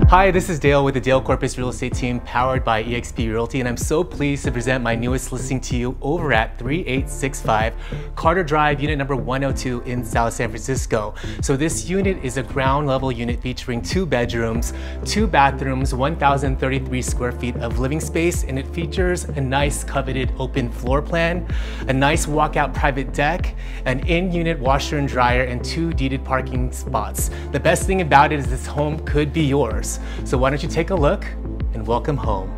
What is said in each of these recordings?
Hi, this is Dale with the Dale Corpus Real Estate Team powered by eXp Realty, and I'm so pleased to present my newest listing to you over at 3865 Carter Drive, unit number 102 in South San Francisco. So this unit is a ground level unit featuring 2 bedrooms, 2 bathrooms, 1,033 square feet of living space, and it features a nice coveted open floor plan, a nice walkout private deck, an in-unit washer and dryer, and 2 deeded parking spots. The best thing about it is this home could be yours. So why don't you take a look and welcome home.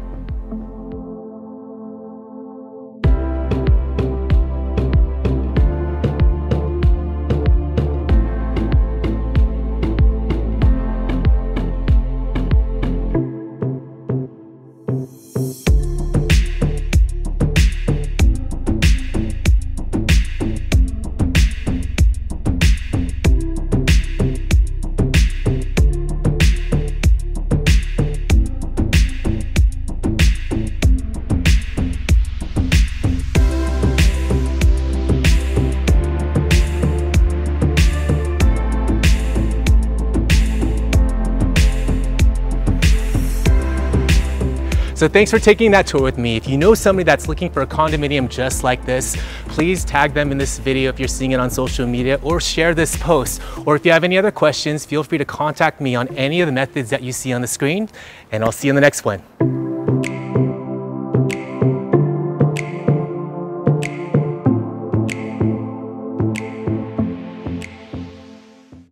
So thanks for taking that tour with me. If you know somebody that's looking for a condominium just like this, please tag them in this video if you're seeing it on social media, or share this post. Or if you have any other questions, feel free to contact me on any of the methods that you see on the screen, and I'll see you in the next one.